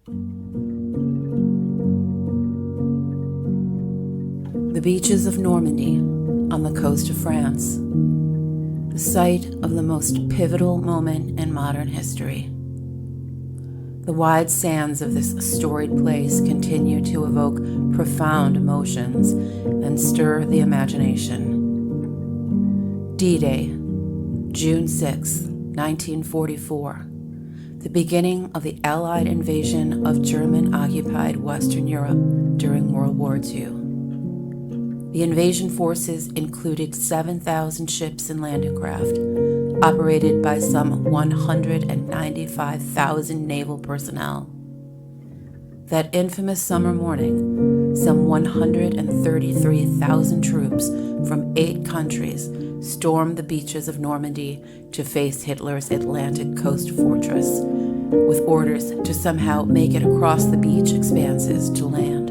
The beaches of Normandy on the coast of France, the site of the most pivotal moment in modern history. The wide sands of this storied place continue to evoke profound emotions and stir the imagination. D-Day, June 6, 1944, the beginning of the Allied invasion of German-occupied Western Europe during World War II. The invasion forces included 7,000 ships and landing craft, operated by some 195,000 naval personnel. That infamous summer morning, some 133,000 troops from 8 countries stormed the beaches of Normandy to face Hitler's Atlantic coast fortress, with orders to somehow make it across the beach expanses to land.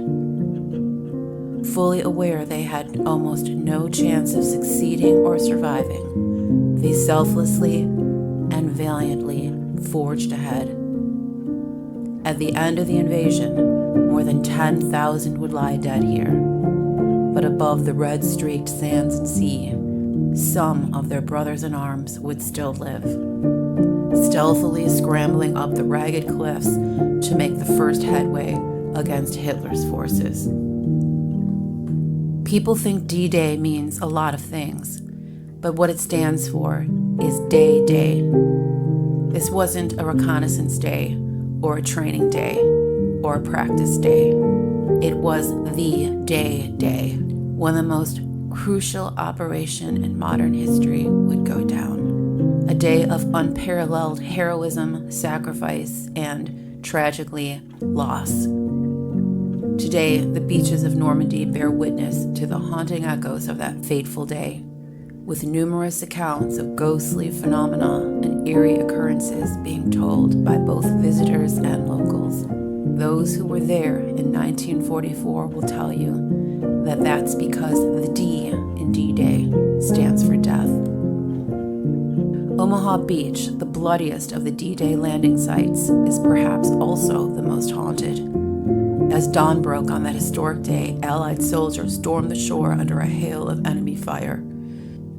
Fully aware they had almost no chance of succeeding or surviving, they selflessly and valiantly forged ahead. At the end of the invasion, more than 10,000 would lie dead here, but above the red-streaked sands and sea, some of their brothers in arms would still live, stealthily scrambling up the ragged cliffs to make the first headway against Hitler's forces. People think D-Day means a lot of things, but what it stands for is Day. This wasn't a reconnaissance day, or a training day, or a practice day. It was the day, when the most crucial operation in modern history would go down. A day of unparalleled heroism, sacrifice, and, tragically, loss. Today, the beaches of Normandy bear witness to the haunting echoes of that fateful day, with numerous accounts of ghostly phenomena and eerie occurrences being told by both visitors and locals. Those who were there in 1944 will tell you that that's because the D in D-Day stands for death. Omaha Beach, the bloodiest of the D-Day landing sites, is perhaps also the most haunted. As dawn broke on that historic day, Allied soldiers stormed the shore under a hail of enemy fire.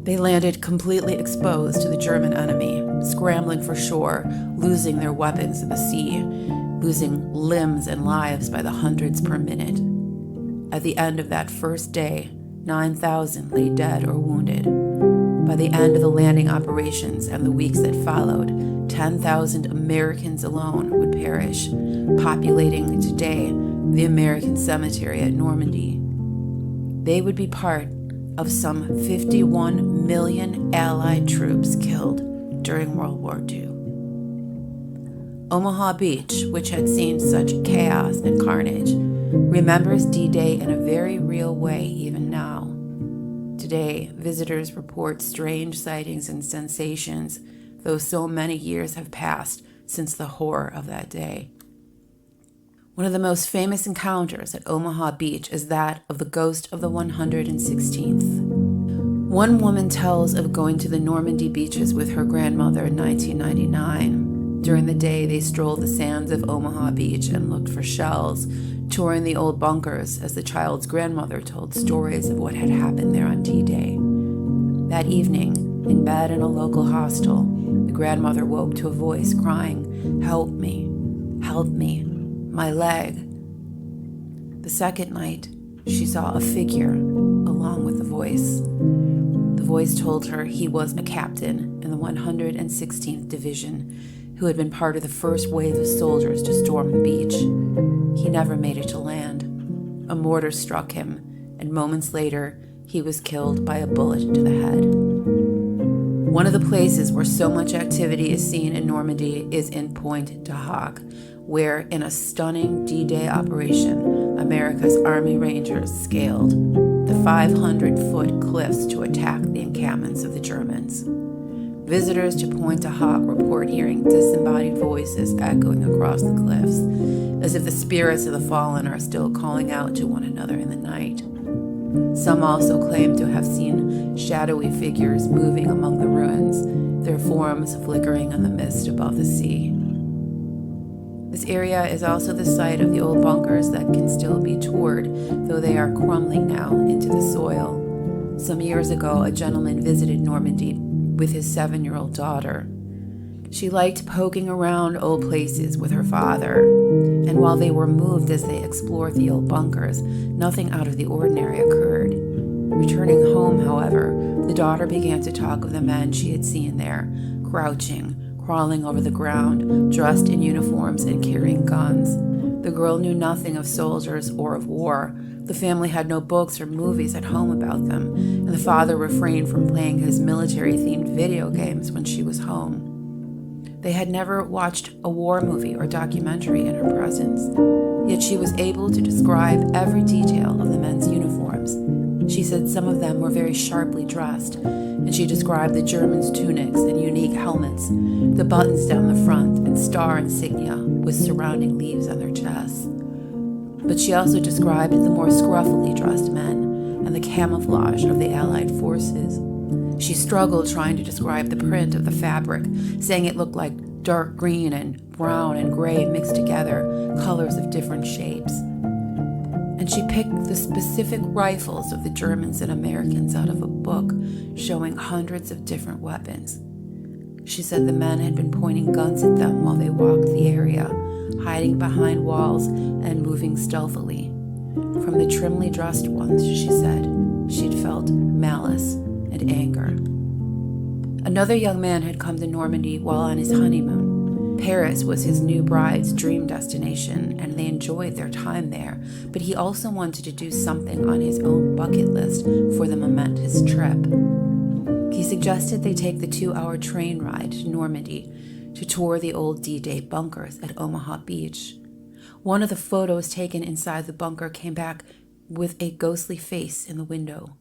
They landed completely exposed to the German enemy, scrambling for shore, losing their weapons in the sea, losing limbs and lives by the hundreds per minute. At the end of that first day, 9,000 lay dead or wounded. By the end of the landing operations and the weeks that followed, 10,000 Americans alone would perish, populating today the American cemetery at Normandy. They would be part of some 51 million Allied troops killed during World War II. Omaha Beach, which had seen such chaos and carnage, remembers D-Day in a very real way even now. Today, visitors report strange sightings and sensations, though so many years have passed since the horror of that day. One of the most famous encounters at Omaha Beach is that of the ghost of the 116th. One woman tells of going to the Normandy beaches with her grandmother in 1999. During the day, they strolled the sands of Omaha Beach and looked for shells, touring the old bunkers as the child's grandmother told stories of what had happened there on D-Day. That evening, in bed in a local hostel, the grandmother woke to a voice crying, "Help me, my leg." The second night, she saw a figure along with the voice. The voice told her he was a captain in the 116th Division who had been part of the first wave of soldiers to storm the beach. He never made it to land. A mortar struck him, and moments later, he was killed by a bullet to the head. One of the places where so much activity is seen in Normandy is in Point du Hoc, where, in a stunning D-Day operation, America's Army Rangers scaled the 500-foot cliffs to attack the encampments of the Germans. Visitors to Point du Hoc report hearing disembodied voices echoing across the cliffs, as if the spirits of the fallen are still calling out to one another in the night. Some also claim to have seen shadowy figures moving among the ruins, their forms flickering in the mist above the sea. This area is also the site of the old bunkers that can still be toured, though they are crumbling now into the soil. Some years ago, a gentleman visited Normandy with his 7-year-old daughter. She liked poking around old places with her father, and while they were moved as they explored the old bunkers, nothing out of the ordinary occurred. Returning home, however, the daughter began to talk of the men she had seen there, crouching, crawling over the ground, dressed in uniforms and carrying guns. The girl knew nothing of soldiers or of war. The family had no books or movies at home about them, and the father refrained from playing his military-themed video games when she was home. They had never watched a war movie or documentary in her presence, yet she was able to describe every detail of the men's uniforms. She said some of them were very sharply dressed, and she described the Germans' tunics and unique helmets, the buttons down the front, and star insignia with surrounding leaves on their chests. But she also described the more scruffily dressed men and the camouflage of the Allied forces. She struggled trying to describe the print of the fabric, saying it looked like dark green and brown and gray mixed together, colors of different shapes. And she picked the specific rifles of the Germans and Americans out of a book showing hundreds of different weapons. She said the men had been pointing guns at them while they walked the area, hiding behind walls and moving stealthily. From the trimly dressed ones, she said, she'd felt malice and anger. Another young man had come to Normandy while on his honeymoon. Paris was his new bride's dream destination, and they enjoyed their time there, but he also wanted to do something on his own bucket list for the momentous trip. He suggested they take the 2-hour train ride to Normandy to tour the old D-Day bunkers at Omaha Beach. One of the photos taken inside the bunker came back with a ghostly face in the window.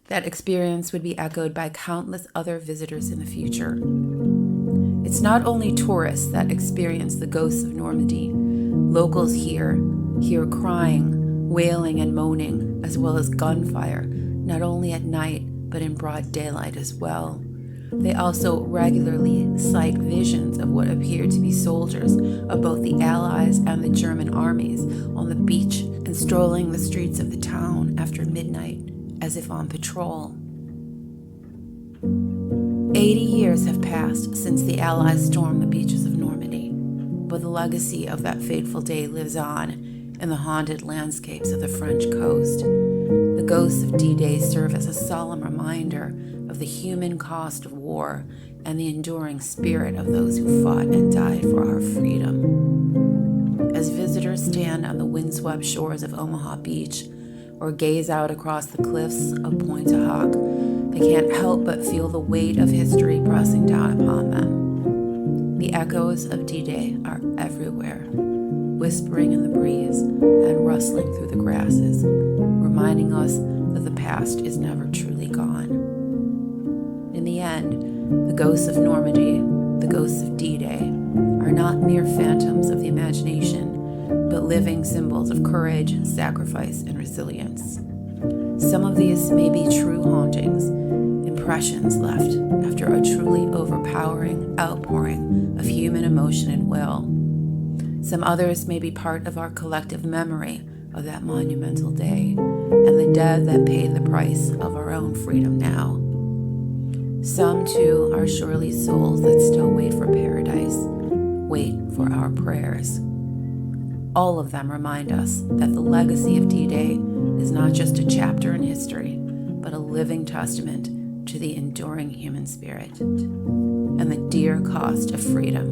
That experience would be echoed by countless other visitors in the future. It's not only tourists that experience the ghosts of Normandy. Locals hear crying, wailing, and moaning, as well as gunfire, not only at night, but in broad daylight as well. They also regularly cite visions of what appear to be soldiers of both the Allies and the German armies on the beach and strolling the streets of the town after midnight, as if on patrol. 80 years have passed since the Allies stormed the beaches of Normandy, but the legacy of that fateful day lives on in the haunted landscapes of the French coast. The ghosts of D-Day serve as a solemn reminder of the human cost of war and the enduring spirit of those who fought and died for our freedom. As visitors stand on the windswept shores of Omaha Beach or gaze out across the cliffs of Point du Hoc, they can't help but feel the weight of history pressing down upon them. The echoes of D-Day are everywhere, whispering in the breeze and rustling through the grasses, reminding us that the past is never truly gone. In the end, the ghosts of Normandy, the ghosts of D-Day, are not mere phantoms of the imagination, but living symbols of courage, sacrifice, and resilience. Some of these may be true hauntings, impressions left after a truly overpowering outpouring of human emotion and will. Some others may be part of our collective memory of that monumental day and the dead that paid the price of our own freedom now. Some, too, are surely souls that still wait for paradise, wait for our prayers. All of them remind us that the legacy of D-Day is not just a chapter in history, but a living testament to the enduring human spirit and the dear cost of freedom.